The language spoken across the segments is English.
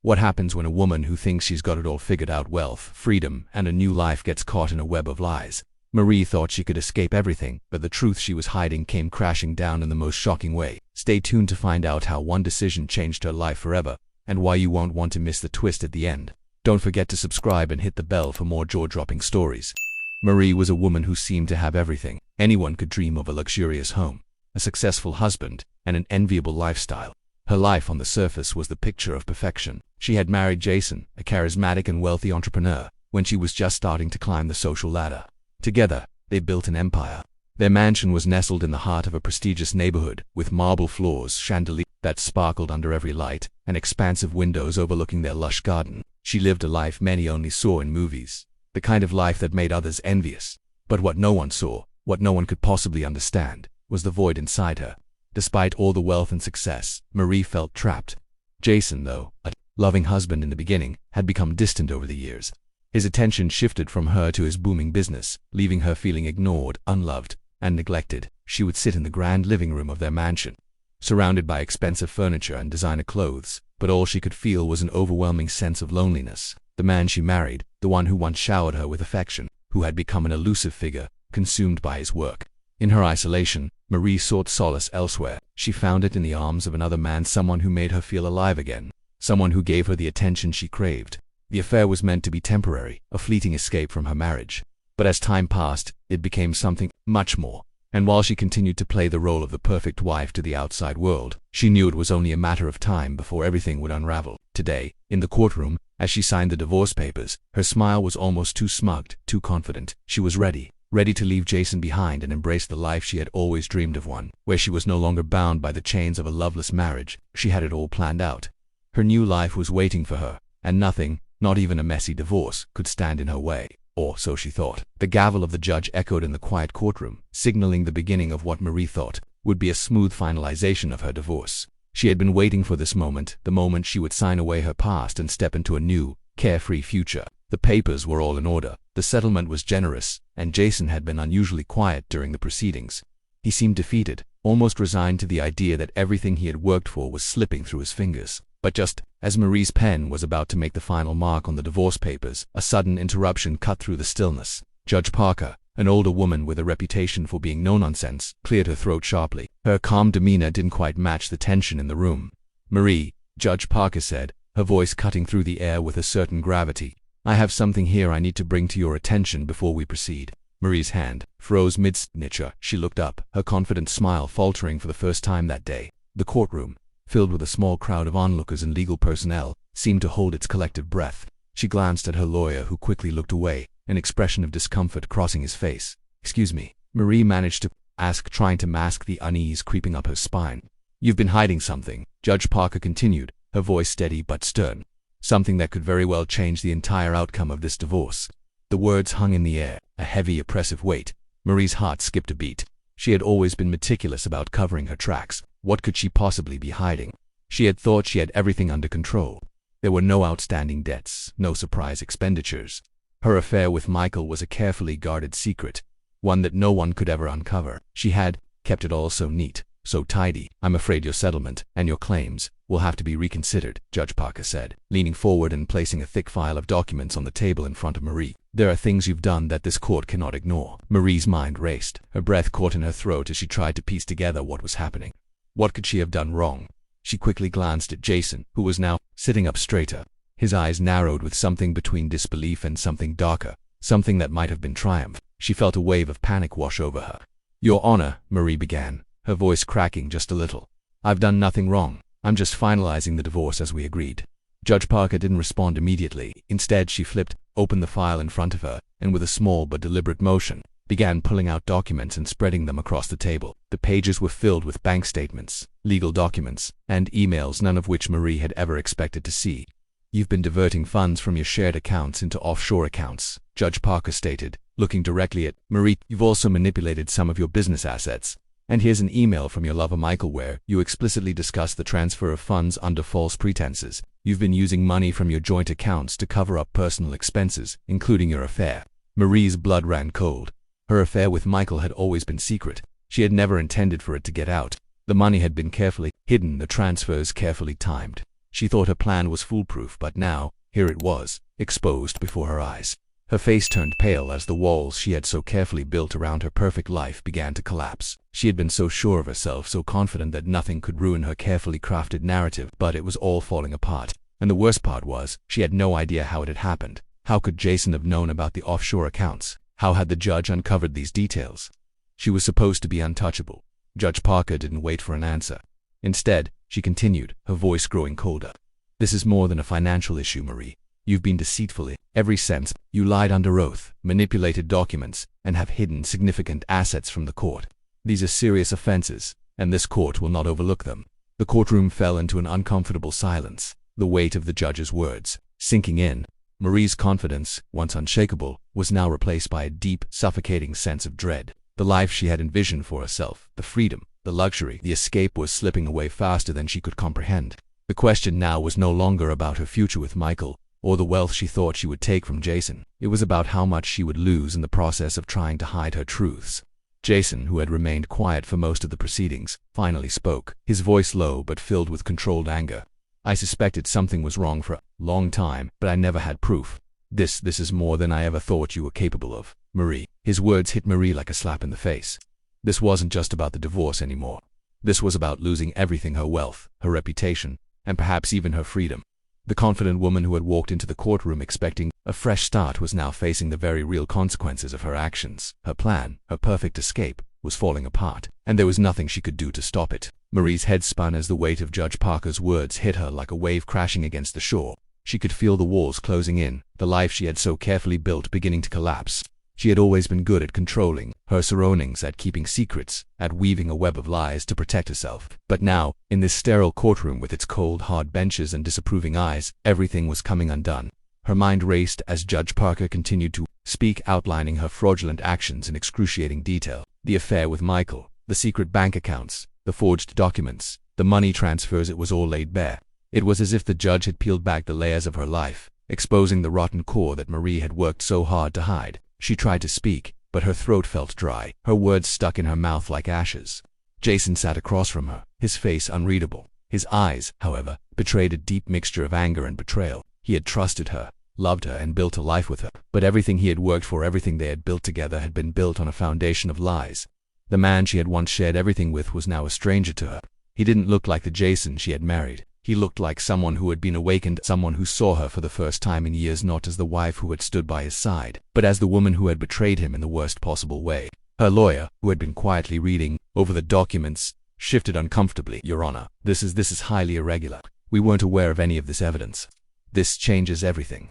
What happens when a woman who thinks she's got it all figured out, wealth, freedom, and a new life, gets caught in a web of lies? Marie thought she could escape everything, but the truth she was hiding came crashing down in the most shocking way. Stay tuned to find out how one decision changed her life forever, and why you won't want to miss the twist at the end. Don't forget to subscribe and hit the bell for more jaw-dropping stories. Marie was a woman who seemed to have everything anyone could dream of: a luxurious home, a successful husband, and an enviable lifestyle. Her life on the surface was the picture of perfection. She had married Jason, a charismatic and wealthy entrepreneur, when she was just starting to climb the social ladder. Together, they built an empire. Their mansion was nestled in the heart of a prestigious neighborhood, with marble floors, chandeliers that sparkled under every light, and expansive windows overlooking their lush garden. She lived a life many only saw in movies, the kind of life that made others envious. But what no one saw, what no one could possibly understand, was the void inside her. Despite all the wealth and success, Marie felt trapped. Jason, though a loving husband in the beginning, had become distant over the years. His attention shifted from her to his booming business, leaving her feeling ignored, unloved, and neglected. She would sit in the grand living room of their mansion, surrounded by expensive furniture and designer clothes, but all she could feel was an overwhelming sense of loneliness. The man she married, the one who once showered her with affection, who had become an elusive figure, consumed by his work. In her isolation, Marie sought solace elsewhere. She found it in the arms of another man, someone who made her feel alive again, someone who gave her the attention she craved. The affair was meant to be temporary, a fleeting escape from her marriage. But as time passed, it became something much more. And while she continued to play the role of the perfect wife to the outside world, she knew it was only a matter of time before everything would unravel. Today, in the courtroom, as she signed the divorce papers, her smile was almost too smug, too confident. She was ready to leave Jason behind and embrace the life she had always dreamed of, one where she was no longer bound by the chains of a loveless marriage. She had it all planned out. Her new life was waiting for her, and nothing, not even a messy divorce, could stand in her way. Or so she thought. The gavel of the judge echoed in the quiet courtroom, signaling the beginning of what Marie thought would be a smooth finalization of her divorce. She had been waiting for this moment, the moment she would sign away her past and step into a new, carefree future. The papers were all in order, the settlement was generous, and Jason had been unusually quiet during the proceedings. He seemed defeated, almost resigned to the idea that everything he had worked for was slipping through his fingers. But just as Marie's pen was about to make the final mark on the divorce papers, a sudden interruption cut through the stillness. Judge Parker, an older woman with a reputation for being no-nonsense, cleared her throat sharply. Her calm demeanor didn't quite match the tension in the room. "Marie," Judge Parker said, her voice cutting through the air with a certain gravity, "I have something here I need to bring to your attention before we proceed." Marie's hand froze mid-signature. She looked up, her confident smile faltering for the first time that day. The courtroom, filled with a small crowd of onlookers and legal personnel, seemed to hold its collective breath. She glanced at her lawyer, who quickly looked away, an expression of discomfort crossing his face. "Excuse me," Marie managed to ask, trying to mask the unease creeping up her spine. "You've been hiding something," Judge Parker continued, her voice steady but stern. "Something that could very well change the entire outcome of this divorce." The words hung in the air, a heavy, oppressive weight. Marie's heart skipped a beat. She had always been meticulous about covering her tracks. What could she possibly be hiding? She had thought she had everything under control. There were no outstanding debts, no surprise expenditures. Her affair with Michael was a carefully guarded secret, one that no one could ever uncover. She had kept it all so neat, so tidy. "I'm afraid your settlement and your claims will have to be reconsidered," Judge Parker said, leaning forward and placing a thick file of documents on the table in front of Marie. "There are things you've done that this court cannot ignore." Marie's mind raced. Her breath caught in her throat as she tried to piece together what was happening. What could she have done wrong? She quickly glanced at Jason, who was now sitting up straighter. His eyes narrowed with something between disbelief and something darker, something that might have been triumph. She felt a wave of panic wash over her. "Your Honor," Marie began, her voice cracking just a little. "I've done nothing wrong. I'm just finalizing the divorce as we agreed." Judge Parker didn't respond immediately. Instead, she flipped open the file in front of her, and with a small but deliberate motion, began pulling out documents and spreading them across the table. The pages were filled with bank statements, legal documents, and emails, none of which Marie had ever expected to see. "You've been diverting funds from your shared accounts into offshore accounts," Judge Parker stated, looking directly at Marie. "You've also manipulated some of your business assets. And here's an email from your lover Michael where you explicitly discuss the transfer of funds under false pretenses. You've been using money from your joint accounts to cover up personal expenses, including your affair." Marie's blood ran cold. Her affair with Michael had always been secret. She had never intended for it to get out. The money had been carefully hidden, the transfers carefully timed. She thought her plan was foolproof, but now, here it was, exposed before her eyes. Her face turned pale as the walls she had so carefully built around her perfect life began to collapse. She had been so sure of herself, so confident that nothing could ruin her carefully crafted narrative, but it was all falling apart. And the worst part was, she had no idea how it had happened. How could Jason have known about the offshore accounts? How had the judge uncovered these details? She was supposed to be untouchable. Judge Parker didn't wait for an answer. Instead, she continued, her voice growing colder. This is more than a financial issue, Marie. You've been deceitful in every sense. You lied under oath, manipulated documents, and have hidden significant assets from the court. These are serious offenses, and this court will not overlook them. The courtroom fell into an uncomfortable silence, the weight of the judge's words sinking in. Marie's confidence, once unshakable, was now replaced by a deep, suffocating sense of dread. The life she had envisioned for herself, the freedom, the luxury, the escape was slipping away faster than she could comprehend. The question now was no longer about her future with Michael, or the wealth she thought she would take from Jason. It was about how much she would lose in the process of trying to hide her truths. Jason, who had remained quiet for most of the proceedings, finally spoke, his voice low but filled with controlled anger. I suspected something was wrong for a long time, but I never had proof. This is more than I ever thought you were capable of, Marie. His words hit Marie like a slap in the face. This wasn't just about the divorce anymore. This was about losing everything: her wealth, her reputation, and perhaps even her freedom. The confident woman who had walked into the courtroom expecting a fresh start was now facing the very real consequences of her actions. Her plan, her perfect escape, was falling apart, and there was nothing she could do to stop it. Marie's head spun as the weight of Judge Parker's words hit her like a wave crashing against the shore. She could feel the walls closing in, the life she had so carefully built beginning to collapse. She had always been good at controlling her surroundings, at keeping secrets, at weaving a web of lies to protect herself. But now, in this sterile courtroom with its cold, hard benches and disapproving eyes, everything was coming undone. Her mind raced as Judge Parker continued to speak, outlining her fraudulent actions in excruciating detail. The affair with Michael, the secret bank accounts, the forged documents, the money transfers, it was all laid bare. It was as if the judge had peeled back the layers of her life, exposing the rotten core that Marie had worked so hard to hide. She tried to speak, but her throat felt dry, her words stuck in her mouth like ashes. Jason sat across from her, his face unreadable. His eyes, however, betrayed a deep mixture of anger and betrayal. He had trusted her, loved her, and built a life with her. But everything he had worked for, everything they had built together, had been built on a foundation of lies. The man she had once shared everything with was now a stranger to her. He didn't look like the Jason she had married. He looked like someone who had been awakened, someone who saw her for the first time in years, not as the wife who had stood by his side, but as the woman who had betrayed him in the worst possible way. Her lawyer, who had been quietly reading over the documents, shifted uncomfortably. Your Honor, this is highly irregular. We weren't aware of any of this evidence. This changes everything.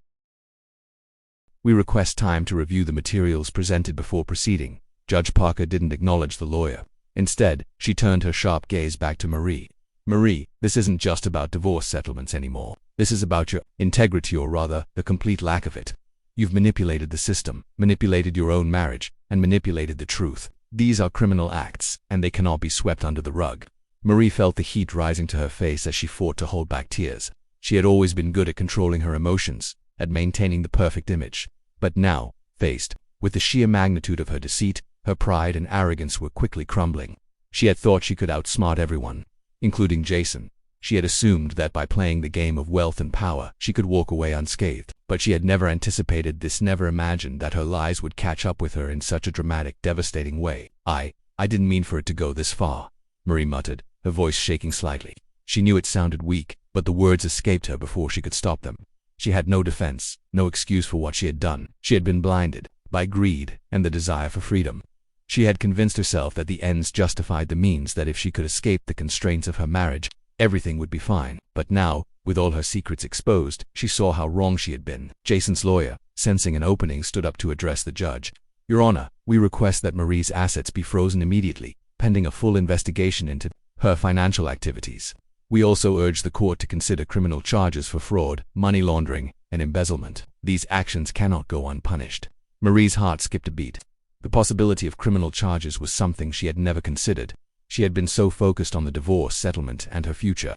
We request time to review the materials presented before proceeding. Judge Parker didn't acknowledge the lawyer. Instead, she turned her sharp gaze back to Marie. Marie, this isn't just about divorce settlements anymore. This is about your integrity, or rather, the complete lack of it. You've manipulated the system, manipulated your own marriage, and manipulated the truth. These are criminal acts, and they cannot be swept under the rug. Marie felt the heat rising to her face as she fought to hold back tears. She had always been good at controlling her emotions, at maintaining the perfect image. But now, faced with the sheer magnitude of her deceit, her pride and arrogance were quickly crumbling. She had thought she could outsmart everyone, including Jason. She had assumed that by playing the game of wealth and power, she could walk away unscathed. But she had never anticipated this, never imagined that her lies would catch up with her in such a dramatic, devastating way. I didn't mean for it to go this far, Marie muttered, her voice shaking slightly. She knew it sounded weak, but the words escaped her before she could stop them. She had no defense, no excuse for what she had done. She had been blinded by greed and the desire for freedom. She had convinced herself that the ends justified the means, that if she could escape the constraints of her marriage, everything would be fine. But now, with all her secrets exposed, she saw how wrong she had been. Jason's lawyer, sensing an opening, stood up to address the judge. Your Honor, we request that Marie's assets be frozen immediately, pending a full investigation into her financial activities. We also urge the court to consider criminal charges for fraud, money laundering, and embezzlement. These actions cannot go unpunished. Marie's heart skipped a beat. The possibility of criminal charges was something she had never considered. She had been so focused on the divorce settlement and her future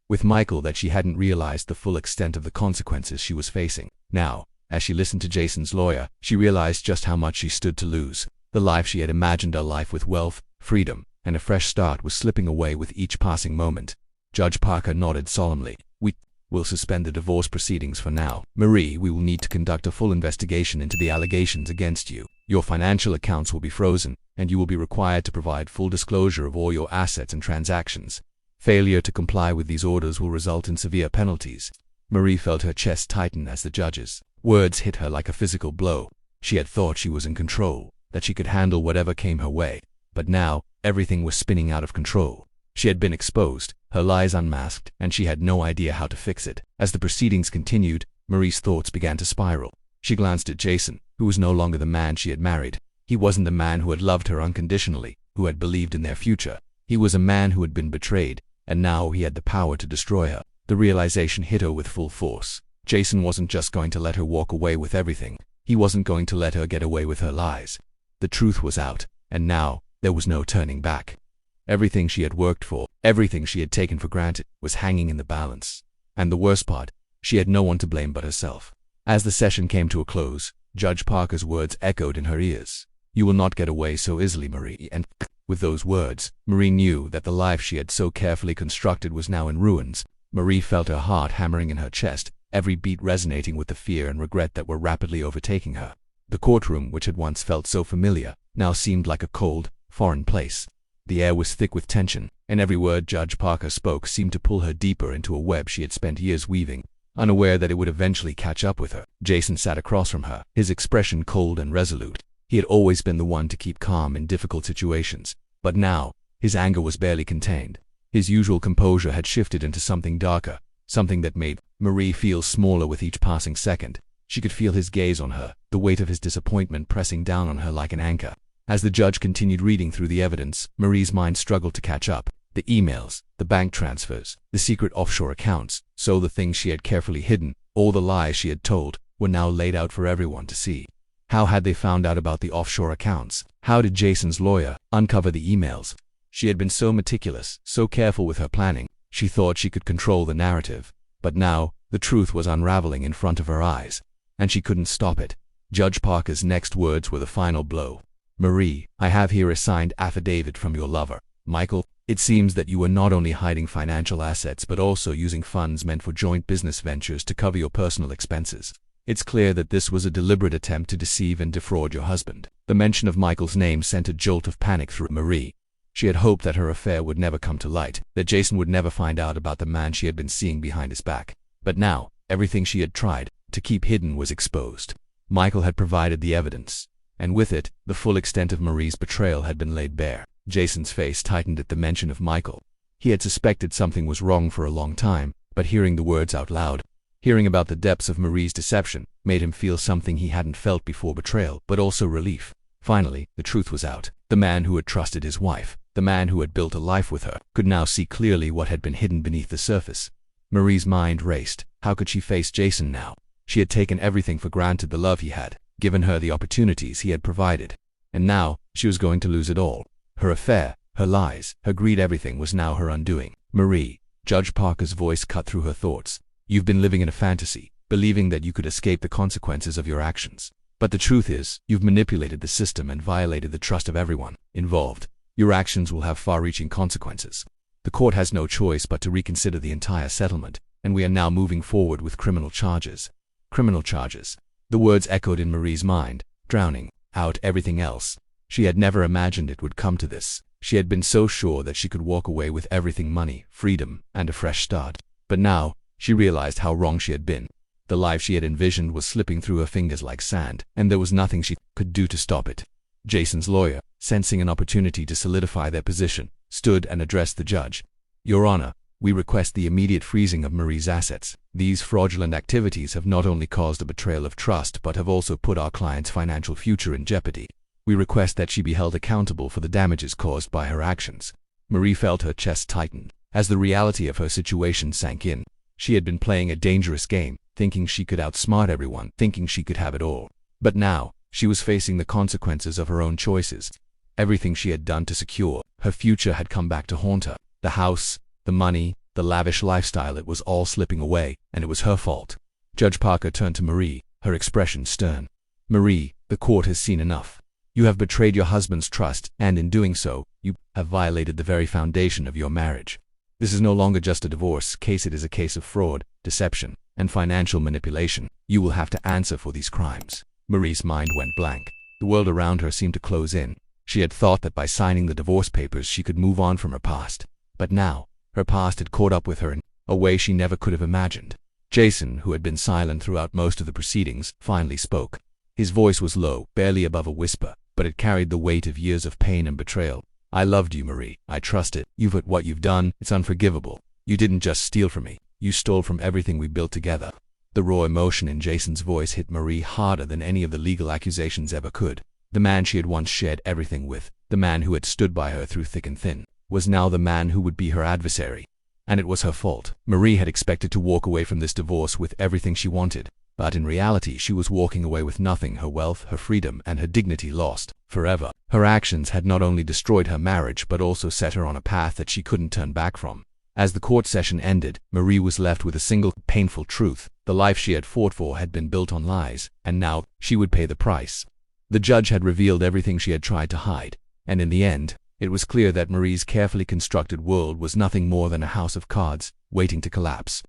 with Michael that she hadn't realized the full extent of the consequences she was facing. Now, as she listened to Jason's lawyer, she realized just how much she stood to lose. The life she had imagined, a life with wealth, freedom, and a fresh start, was slipping away with each passing moment. Judge Parker nodded solemnly. We'll suspend the divorce proceedings for now. Marie, we will need to conduct a full investigation into the allegations against you. Your financial accounts will be frozen, and you will be required to provide full disclosure of all your assets and transactions. Failure to comply with these orders will result in severe penalties. Marie felt her chest tighten as the judge's words hit her like a physical blow. She had thought she was in control, that she could handle whatever came her way. But now, everything was spinning out of control. She had been exposed, her lies unmasked, and she had no idea how to fix it. As the proceedings continued, Marie's thoughts began to spiral. She glanced at Jason, who was no longer the man she had married. He wasn't the man who had loved her unconditionally, who had believed in their future. He was a man who had been betrayed, and now he had the power to destroy her. The realization hit her with full force. Jason wasn't just going to let her walk away with everything. He wasn't going to let her get away with her lies. The truth was out, and now there was no turning back. Everything she had worked for, everything she had taken for granted, was hanging in the balance. And the worst part, she had no one to blame but herself. As the session came to a close, Judge Parker's words echoed in her ears. "You will not get away so easily, Marie." And with those words, Marie knew that the life she had so carefully constructed was now in ruins. Marie felt her heart hammering in her chest, every beat resonating with the fear and regret that were rapidly overtaking her. The courtroom, which had once felt so familiar, now seemed like a cold, foreign place. The air was thick with tension, and every word Judge Parker spoke seemed to pull her deeper into a web she had spent years weaving, unaware that it would eventually catch up with her. Jason sat across from her, his expression cold and resolute. He had always been the one to keep calm in difficult situations, but now, his anger was barely contained. His usual composure had shifted into something darker, something that made Marie feel smaller with each passing second. She could feel his gaze on her, the weight of his disappointment pressing down on her like an anchor. As the judge continued reading through the evidence, Marie's mind struggled to catch up. The emails, the bank transfers, the secret offshore accounts, so the things she had carefully hidden, all the lies she had told, were now laid out for everyone to see. How had they found out about the offshore accounts? How did Jason's lawyer uncover the emails? She had been so meticulous, so careful with her planning. She thought she could control the narrative. But now, the truth was unraveling in front of her eyes, and she couldn't stop it. Judge Parker's next words were the final blow. "Marie, I have here a signed affidavit from your lover, Michael. It seems that you were not only hiding financial assets but also using funds meant for joint business ventures to cover your personal expenses. It's clear that this was a deliberate attempt to deceive and defraud your husband." The mention of Michael's name sent a jolt of panic through Marie. She had hoped that her affair would never come to light, that Jason would never find out about the man she had been seeing behind his back. But now, everything she had tried to keep hidden was exposed. Michael had provided the evidence, and with it, the full extent of Marie's betrayal had been laid bare. Jason's face tightened at the mention of Michael. He had suspected something was wrong for a long time, but hearing the words out loud, hearing about the depths of Marie's deception, made him feel something he hadn't felt before: betrayal, but also relief. Finally, the truth was out. The man who had trusted his wife, the man who had built a life with her, could now see clearly what had been hidden beneath the surface. Marie's mind raced. How could she face Jason now? She had taken everything for granted: the love he had given her, the opportunities he had provided. And now, she was going to lose it all. Her affair, her lies, her greed, everything was now her undoing. "Marie," Judge Parker's voice cut through her thoughts. "You've been living in a fantasy, believing that you could escape the consequences of your actions. But the truth is, you've manipulated the system and violated the trust of everyone involved. Your actions will have far-reaching consequences. The court has no choice but to reconsider the entire settlement, and we are now moving forward with criminal charges." Criminal charges. The words echoed in Marie's mind, drowning out everything else. She had never imagined it would come to this. She had been so sure that she could walk away with everything: money, freedom, and a fresh start. But now, she realized how wrong she had been. The life she had envisioned was slipping through her fingers like sand, and there was nothing she could do to stop it. Jason's lawyer, sensing an opportunity to solidify their position, stood and addressed the judge. "Your Honor, we request the immediate freezing of Marie's assets. These fraudulent activities have not only caused a betrayal of trust but have also put our client's financial future in jeopardy. We request that she be held accountable for the damages caused by her actions." Marie felt her chest tighten as the reality of her situation sank in. She had been playing a dangerous game, thinking she could outsmart everyone, thinking she could have it all. But now, she was facing the consequences of her own choices. Everything she had done to secure her future had come back to haunt her. The house, the money, the lavish lifestyle, it was all slipping away, and it was her fault. Judge Parker turned to Marie, her expression stern. "Marie, the court has seen enough. You have betrayed your husband's trust, and in doing so, you have violated the very foundation of your marriage. This is no longer just a divorce case, it is a case of fraud, deception, and financial manipulation. You will have to answer for these crimes. Marie's mind went blank. The world around her seemed to close in. She had thought that by signing the divorce papers she could move on from her past. But now, her past had caught up with her in a way she never could have imagined. Jason, who had been silent throughout most of the proceedings, finally spoke. His voice was low, barely above a whisper, but it carried the weight of years of pain and betrayal. I loved you, Marie. I trusted. But what you've done, it's unforgivable. You didn't just steal from me. You stole from everything we built together. The raw emotion in Jason's voice hit Marie harder than any of the legal accusations ever could. The man she had once shared everything with, the man who had stood by her through thick and thin, was now the man who would be her adversary. And it was her fault. Marie had expected to walk away from this divorce with everything she wanted. But in reality, she was walking away with nothing: her wealth, her freedom, and her dignity lost forever. Her actions had not only destroyed her marriage but also set her on a path that she couldn't turn back from. As the court session ended, Marie was left with a single, painful truth. The life she had fought for had been built on lies, and now she would pay the price. The judge had revealed everything she had tried to hide, and in the end, it was clear that Marie's carefully constructed world was nothing more than a house of cards, waiting to collapse.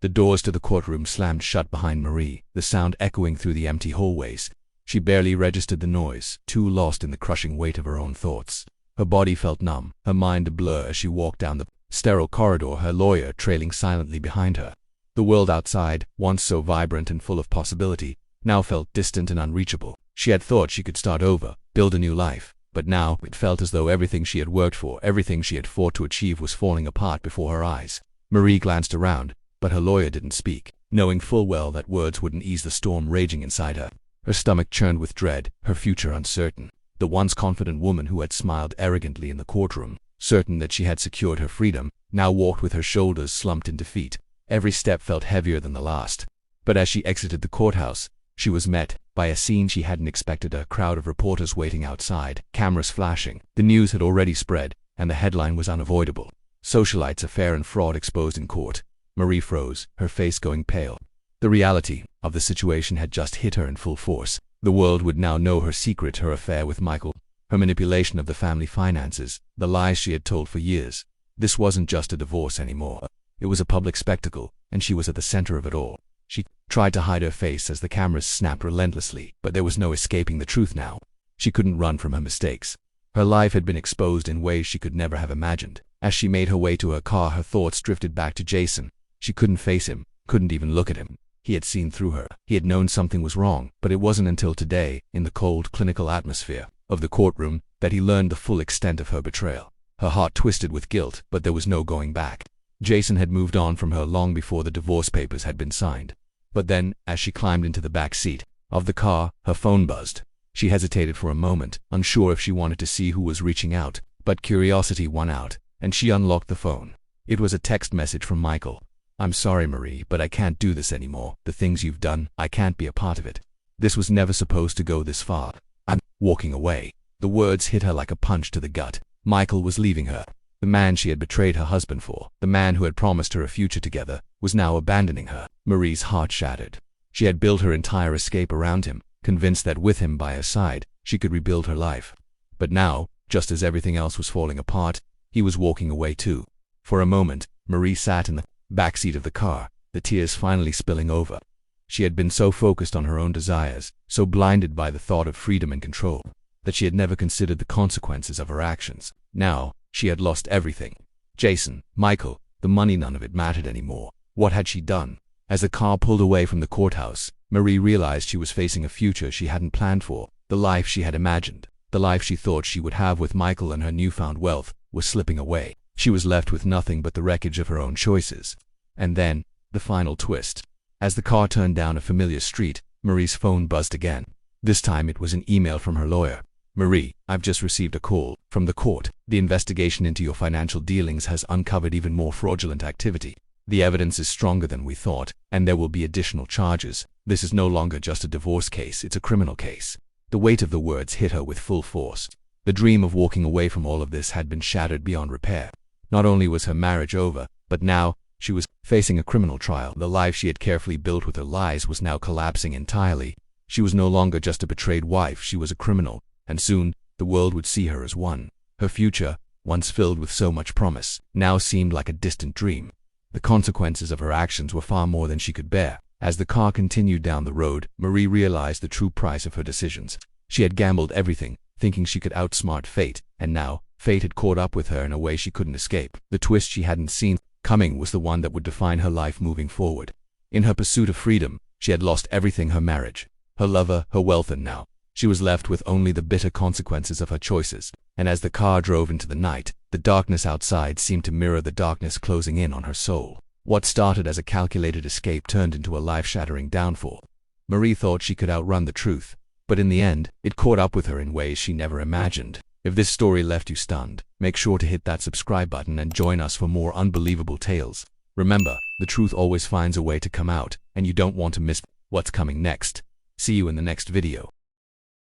The doors to the courtroom slammed shut behind Marie, the sound echoing through the empty hallways. She barely registered the noise, too lost in the crushing weight of her own thoughts. Her body felt numb, her mind a blur as she walked down the sterile corridor, her lawyer trailing silently behind her. The world outside, once so vibrant and full of possibility, now felt distant and unreachable. She had thought she could start over, build a new life, but now it felt as though everything she had worked for, everything she had fought to achieve, was falling apart before her eyes. Marie glanced around, but her lawyer didn't speak, knowing full well that words wouldn't ease the storm raging inside her. Her stomach churned with dread, her future uncertain. The once confident woman who had smiled arrogantly in the courtroom, certain that she had secured her freedom, now walked with her shoulders slumped in defeat. Every step felt heavier than the last. But as she exited the courthouse, she was met by a scene she hadn't expected: a crowd of reporters waiting outside, cameras flashing. The news had already spread, and the headline was unavoidable: "Socialites Affair and Fraud Exposed in Court." Marie froze, her face going pale. The reality of the situation had just hit her in full force. The world would now know her secret, her affair with Michael, her manipulation of the family finances, the lies she had told for years. This wasn't just a divorce anymore. It was a public spectacle, and she was at the center of it all. She tried to hide her face as the cameras snapped relentlessly, but there was no escaping the truth now. She couldn't run from her mistakes. Her life had been exposed in ways she could never have imagined. As she made her way to her car, her thoughts drifted back to Jason. She couldn't face him, couldn't even look at him. He had seen through her. He had known something was wrong, but it wasn't until today, in the cold, clinical atmosphere of the courtroom, that he learned the full extent of her betrayal. Her heart twisted with guilt, but there was no going back. Jason had moved on from her long before the divorce papers had been signed. But then, as she climbed into the back seat of the car, her phone buzzed. She hesitated for a moment, unsure if she wanted to see who was reaching out, but curiosity won out, and she unlocked the phone. It was a text message from Michael. "I'm sorry, Marie, but I can't do this anymore. The things you've done, I can't be a part of it. This was never supposed to go this far. I'm walking away." The words hit her like a punch to the gut. Michael was leaving her. The man she had betrayed her husband for, the man who had promised her a future together, was now abandoning her. Marie's heart shattered. She had built her entire escape around him, convinced that with him by her side, she could rebuild her life. But now, just as everything else was falling apart, he was walking away too. For a moment, Marie sat in the backseat of the car, the tears finally spilling over. She had been so focused on her own desires, so blinded by the thought of freedom and control, that she had never considered the consequences of her actions. Now, she had lost everything. Jason, Michael, the money, none of it mattered anymore. What had she done? As the car pulled away from the courthouse, Marie realized she was facing a future she hadn't planned for. The life she had imagined, the life she thought she would have with Michael and her newfound wealth, was slipping away. She was left with nothing but the wreckage of her own choices. And then, the final twist. As the car turned down a familiar street, Marie's phone buzzed again. This time it was an email from her lawyer. "Marie, I've just received a call from the court. The investigation into your financial dealings has uncovered even more fraudulent activity. The evidence is stronger than we thought, and there will be additional charges. This is no longer just a divorce case, it's a criminal case." The weight of the words hit her with full force. The dream of walking away from all of this had been shattered beyond repair. Not only was her marriage over, but now, she was facing a criminal trial. The life she had carefully built with her lies was now collapsing entirely. She was no longer just a betrayed wife, she was a criminal, and soon, the world would see her as one. Her future once filled with so much promise, now seemed like a distant dream. The consequences of her actions were far more than she could bear. As the car continued down the road, Marie realized the true price of her decisions. She had gambled everything, thinking she could outsmart fate, and now, fate had caught up with her in a way she couldn't escape. The twist she hadn't seen coming was the one that would define her life moving forward. In her pursuit of freedom, she had lost everything: her marriage, her lover, her wealth, and now she was left with only the bitter consequences of her choices. And as the car drove into the night, the darkness outside seemed to mirror the darkness closing in on her soul. What started as a calculated escape turned into a life-shattering downfall. Marie thought she could outrun the truth, but in the end, it caught up with her in ways she never imagined. If this story left you stunned, make sure to hit that subscribe button and join us for more unbelievable tales. Remember, the truth always finds a way to come out, and you don't want to miss what's coming next. See you in the next video.